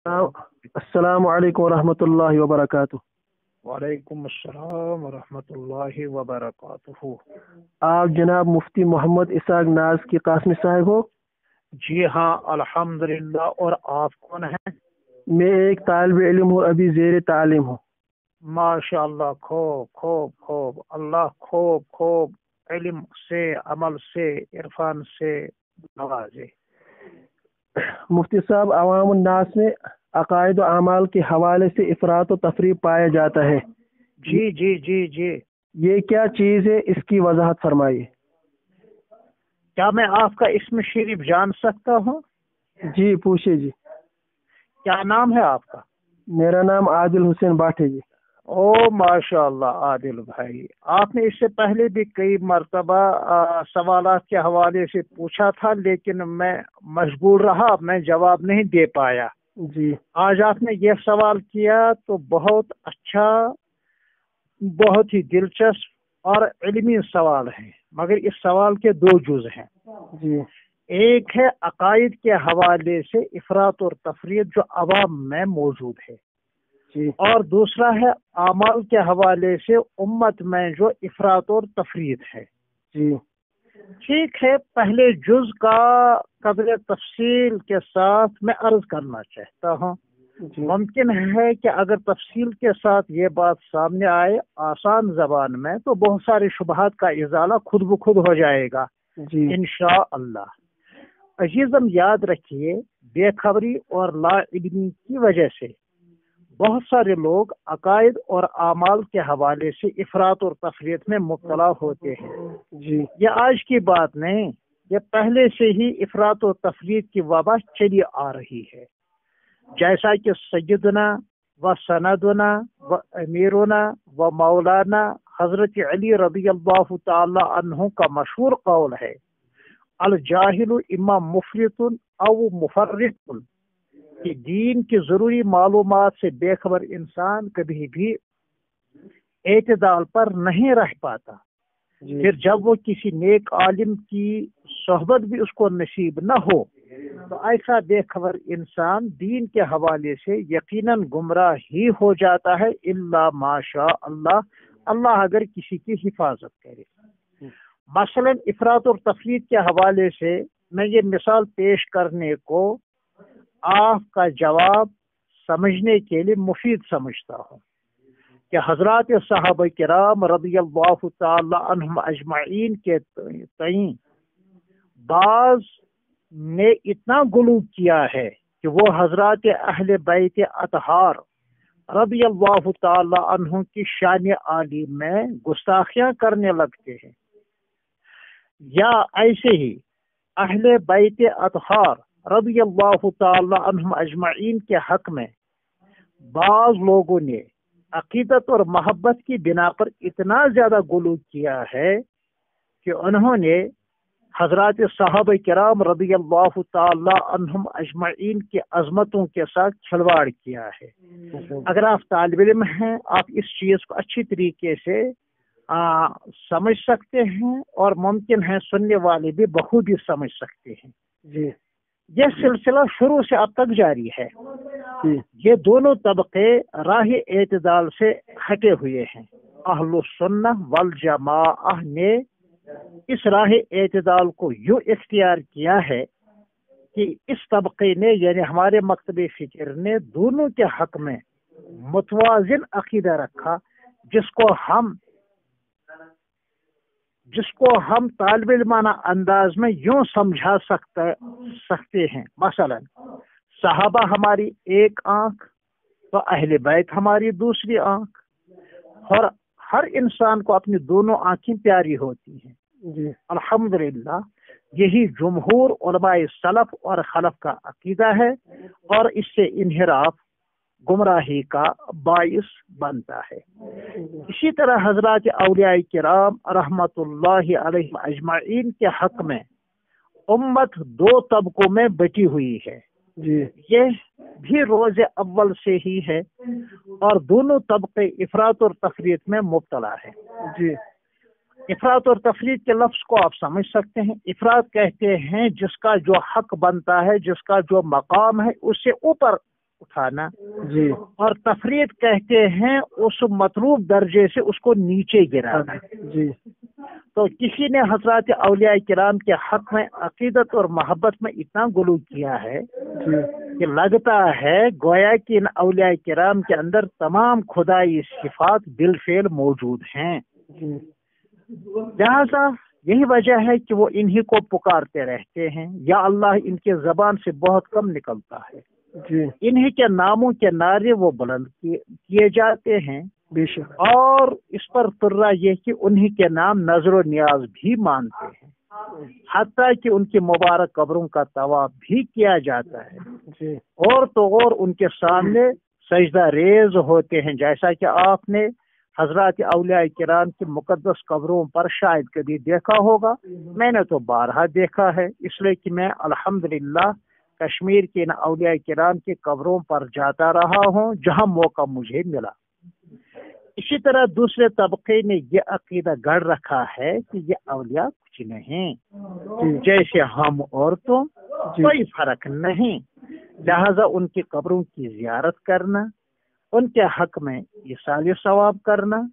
السلام علیکم ورحمۃ اللہ وبرکاتہ۔ وعلیکم السلام ورحمۃ اللہ وبرکاتہ۔ آپ جناب مفتی محمد اسحاق ناز کی قاسمی صاحب ہو؟ جی ہاں الحمدللہ، اور آپ کون ہیں؟ میں ایک طالب علم ہوں، ابھی زیر تعلیم ہوں۔ ماشاء اللہ، خوب خوب خوب، اللہ خوب خوب علم سے، عمل سے، عرفان سے نوازے۔ مفتی صاحب، عوام الناس میں عقائد و اعمال کے حوالے سے افراط و تفریط پایا جاتا ہے۔ جی جی جی جی، یہ کیا چیز ہے، اس کی وضاحت فرمائیے۔ کیا میں آپ کا اسم شریف جان سکتا ہوں؟ جی پوچھیے جی۔ کیا نام ہے آپ کا؟ میرا نام عادل حسین بٹ ہے جی۔ او ماشاء اللہ عادل بھائی، آپ نے اس سے پہلے بھی کئی مرتبہ سوالات کے حوالے سے پوچھا تھا، لیکن میں مشغول رہا، میں جواب نہیں دے پایا۔ جی آج آپ نے یہ سوال کیا تو بہت اچھا، بہت ہی دلچسپ اور علمی سوال ہے، مگر اس سوال کے دو جز ہیں۔ جی ایک ہے عقائد کے حوالے سے افراط اور تفریط جو عوام میں موجود ہے، جی اور دوسرا ہے اعمال کے حوالے سے امت میں جو افراط اور تفریط ہے۔ جی ٹھیک ہے، پہلے جز کا قدر تفصیل کے ساتھ میں عرض کرنا چاہتا ہوں۔ جی ممکن ہے کہ اگر تفصیل کے ساتھ یہ بات سامنے آئے آسان زبان میں تو بہت سارے شبہات کا ازالہ خود بخود ہو جائے گا جی انشاءاللہ۔ عزیزم یاد رکھیے، بے خبری اور لا علمی کی وجہ سے بہت سارے لوگ عقائد اور اعمال کے حوالے سے افراط اور تفریط میں مبتلا ہوتے ہیں۔ جی یہ آج کی بات نہیں، یہ پہلے سے ہی افراط و تفریط کی وبا چلی آ رہی ہے، جیسا کہ سیدنا و سندنا و امیرنا و مولانا حضرت علی رضی اللہ تعالی عنہ کا مشہور قول ہے، الجاہل اما مفرط او مفرط، کہ دین کی ضروری معلومات سے بے خبر انسان کبھی بھی اعتدال پر نہیں رہ پاتا۔ جی پھر جب وہ کسی نیک عالم کی صحبت بھی اس کو نصیب نہ ہو تو ایسا بے خبر انسان دین کے حوالے سے یقیناً گمراہ ہی ہو جاتا ہے، الا ماشاء اللہ، اللہ اگر کسی کی حفاظت کرے۔ مثلا افراط اور تفریط کے حوالے سے میں یہ مثال پیش کرنے کو آپ کا جواب سمجھنے کے لیے مفید سمجھتا ہوں کہ حضرات صحابہ کرام رضی اللہ تعالی عنہم اجمعین کے تئیں بعض نے اتنا غلو کیا ہے کہ وہ حضرات اہل بیت اطہار رضی اللہ تعالی عنہ کی شان عالی میں گستاخیاں کرنے لگتے ہیں، یا ایسے ہی اہل بیت اطہار رضی اللہ تعالی عنہم اجمعین کے حق میں بعض لوگوں نے عقیدت اور محبت کی بنا پر اتنا زیادہ غلو کیا ہے کہ انہوں نے حضرات صحابہ کرام رضی اللہ تعالی عنہم اجمعین کی عظمتوں کے ساتھ کھلواڑ کیا ہے۔ اگر آپ طالب علم ہیں، آپ اس چیز کو اچھی طریقے سے سمجھ سکتے ہیں، اور ممکن ہے سننے والے بھی بخوبی سمجھ سکتے ہیں۔ جی یہ سلسلہ شروع سے اب تک جاری ہے۔ جی یہ دونوں طبقے راہ اعتدال سے ہٹے ہوئے ہیں۔ اہل السنہ والجماعہ نے اس راہ اعتدال کو یوں اختیار کیا ہے کہ اس طبقے نے، یعنی ہمارے مکتب فکر نے، دونوں کے حق میں متوازن عقیدہ رکھا، جس کو ہم طالب علمانہ انداز میں یوں سمجھا سکتے ہیں۔ مثلا صحابہ ہماری ایک آنکھ تو اہل بیت ہماری دوسری آنکھ، اور ہر انسان کو اپنی دونوں آنکھیں پیاری ہوتی ہیں۔ جی الحمدللہ یہی جمہور علماء سلف اور خلف کا عقیدہ ہے، اور اس سے انحراف گمراہی کا باعث بنتا ہے۔ اسی طرح حضرات اولیاء کرام رحمت اللہ علیہ اجمعین کے حق میں امت دو طبقوں میں بٹی ہوئی ہے۔ جی یہ بھی روز اول سے ہی ہے، اور دونوں طبقے افراط اور تفریط میں مبتلا ہے۔ جی افراط اور تفریط کے لفظ کو آپ سمجھ سکتے ہیں۔ افراط کہتے ہیں جس کا جو حق بنتا ہے، جس کا جو مقام ہے، اس سے اوپر उठाना जी और तफरीद कहते हैं उस मतलूब दर्जे से उसको नीचे गिराना। जी तो किसी ने हजरत औलिया किराम के हक में अकीदत और मोहब्बत में इतना गुलू किया है जी कि लगता है गोया कि इन औलिया किराम के अंदर तमाम खुदाई सिफात बिलफेल मौजूद हैं। जी लिहाजा यही वजह है कि वो इन्हीं को पुकारते रहते हैं। या अल्लाह इनके जबान से बहुत कम निकलता है। जी इन्हीं के नामों के नारे वो बुलंद किए जाते हैं। बेशक और इस पर तुर्रा ये कि उन्हीं के नाम नजर नियाज भी मानते हैं, हत्ता कि उनकी मुबारक कब्रों का तवाफ भी किया जाता है। जी और तो और उनके सामने सजदा रेज होते हैं, जैसा कि आपने हजरत औलिया किराम की मुकद्दस कब्रों पर शायद कभी देखा होगा। मैंने तो बारहा देखा है, इसलिए कि मैं अल्हम्दुलिल्लाह कश्मीर के इन औलिया किराम की कब्रों पर जाता रहा हूँ जहाँ मौका मुझे मिला। इसी तरह दूसरे तबके ने ये अकीदा गढ़ रखा है कि ये औलिया कुछ नहीं, जैसे हम और तुम, कोई फर्क नहीं। लिहाजा उनकी कब्रों की जियारत करना, उनके हक में ईसाल सवाब करना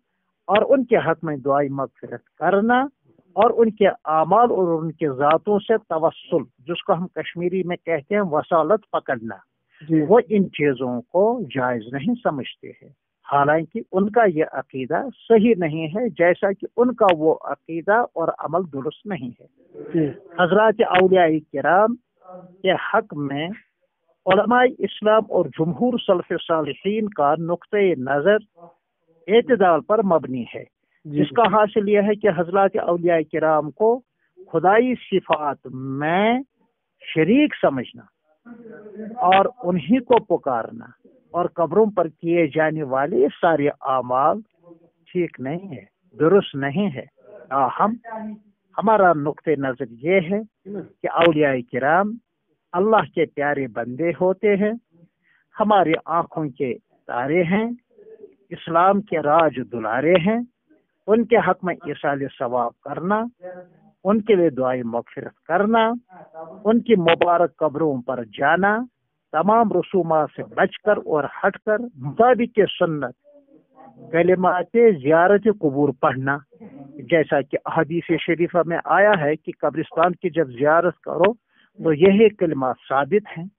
और उनके हक में दुआई मगफिरत करना और उनके आमाल और उनके ज़ातों से तवस्सुल, जिसको हम कश्मीरी में कहते हैं वसालत पकड़ना, वो इन चीज़ों को जायज़ नहीं समझते हैं। हालांकि उनका ये अकीदा सही नहीं है, जैसा कि उनका वो अकीदा और अमल दुरुस्त नहीं है। हजरत औलिया किराम के हक में उलमाए इस्लाम और जमहूर सल्फ़ सालिहीन का नुक्ते नज़र एतदाल पर मबनी है, जिसका हासिल यह है कि हजरत औलिया किराम को खुदाई सिफात में शरीक समझना और उन्हीं को पुकारना और कब्रों पर किए जाने वाले सारे आमाल ठीक नहीं है, दुरुस्त नहीं है। हम हमारा नुक्ते नज़र ये है कि औलिया किराम अल्लाह के प्यारे बंदे होते हैं, हमारी आंखों के तारे हैं, इस्लाम के राज दुलारे हैं। उनके हक में ईसाल सवाब करना, उनके लिए दुआई मगफिरत करना, उनकी मुबारक कब्रों पर जाना, तमाम रसूमात से बचकर और हटकर मुताबिक सुन्नत कलिमाते ज़ियारत कबूर पढ़ना, जैसा कि हदीस शरीफा में आया है कि कब्रिस्तान की जब ज़ियारत करो तो यही कलिमात साबित हैं।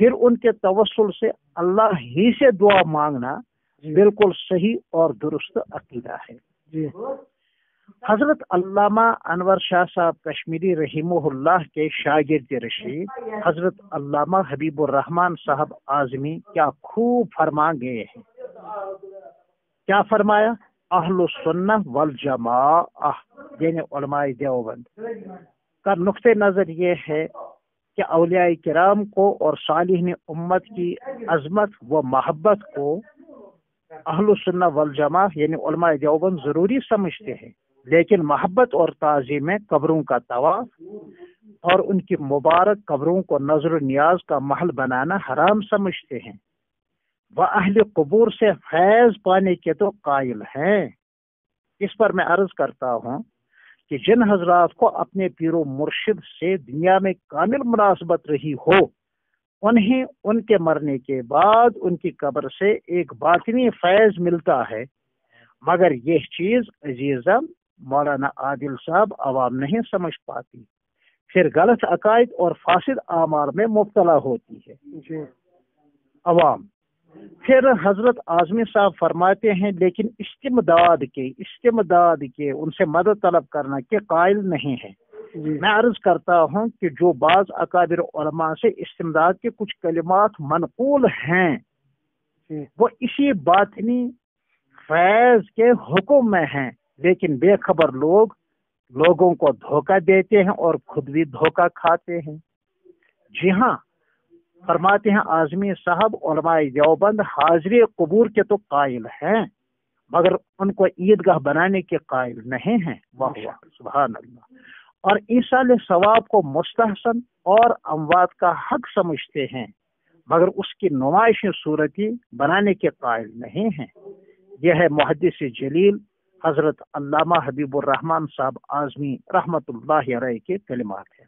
फिर उनके तवस्सुल से अल्लाह ही से दुआ मांगना बिल्कुल सही और दुरुस्त अकीदा है। हजरत अल्लामा अनवर शाह साहब कश्मीरी रहीमहुल्लाह के शागिर्द रशीद हजरत अल्लामा हबीबुर रहमान साहब आजमी क्या खूब फरमा गए हैं। क्या फरमाया? अहलुस सुन्नह वल जमाअह यानी उलमाए देवबंद का नुक्ते नजर ये है कि औलिया किराम को और सालिहीन उम्मत की अजमत व मोहब्बत को अहलुस सुन्नह वल जमाअह यानी उलमाए देवबंद जरूरी समझते हैं, लेकिन मोहब्बत और ताज़ीम में कब्रों का तवाफ और उनकी मुबारक कब्रों को नजर नियाज का महल बनाना हराम समझते हैं। वह अहले कबूर से फैज पाने के तो कायल हैं। इस पर मैं अर्ज करता हूँ कि जिन हजरात को अपने पीरो मुर्शिद से दुनिया में कामिल मुनासबत रही हो, उन्हें उनके मरने के बाद उनकी कब्र से एक बातिनी फैज मिलता है, मगर यह चीज अजीजम मौलाना आदिल साहब आवाम नहीं समझ पाती, फिर गलत अकायद और फासिद आमार में मुब्तला होती है अवाम। फिर हजरत आजमी साहब फरमाते हैं, लेकिन इस्तिमदाद के उनसे मदद तलब करना के कायल नहीं है। मैं अर्ज करता हूँ कि जो बाज अकाबिर उलमा से इस्तिमदाद के कुछ कलिमात मनकूल हैं, वो इसी बातनी फैज के हुक्म में हैं, लेकिन बेखबर लोग लोगों को धोखा देते हैं और खुद भी धोखा खाते हैं। जी हाँ, फरमाते हैं आजमी साहब उलमाए देवबंद हाजिर कबूर के तो कायल हैं, मगर उनको ईदगाह बनाने के कायल नहीं हैं। वाह वाह, सुभान अल्लाह। और ईसाल सवाब को मुस्तहसन और अमवात का हक समझते हैं, मगर उसकी नुमाइश सूरती बनाने के कायल नहीं हैं। यह है मुहद्दिस जलील हजरत अल्लामा हबीबुर रहमान साहब आजमी रहमतुल्लाहि अलैह के कलिमात है।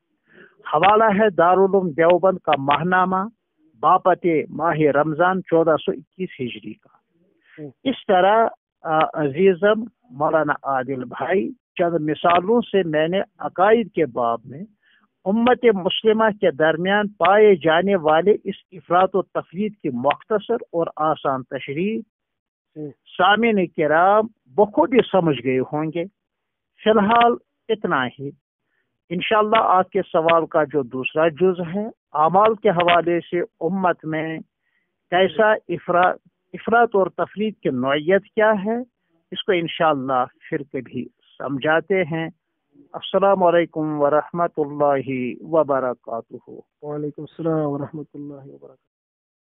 हवाला है दारुल उलूम देवबंद का माहनामा बापत माह रमज़ान 1421 हिजरी का। इस तरह अजीज़म मौलाना आदिल भाई चंद मिसालों से मैंने अकायद के बाब में उम्मत मुस्लिमा के दरमियान पाए जाने वाले इस इफरात व तफरीद की मुख्तसर और आसान तशरीह सामीन किराम बखूबी समझ गए होंगे। फिलहाल इतना ही। इंशाअल्लाह आपके सवाल का जो दूसरा जुज है, आमाल के हवाले से उम्मत में कैसा इफरात और तफरीद की नौइयत क्या है, इसको इंशाअल्लाह फिर कभी समझाते हैं। अस्सलामु अलैकुम व रहमतुल्लाहि व बरकातुहू। वालेकुम अस्सलाम व रहमतुल्लाहि व बरकातुहू।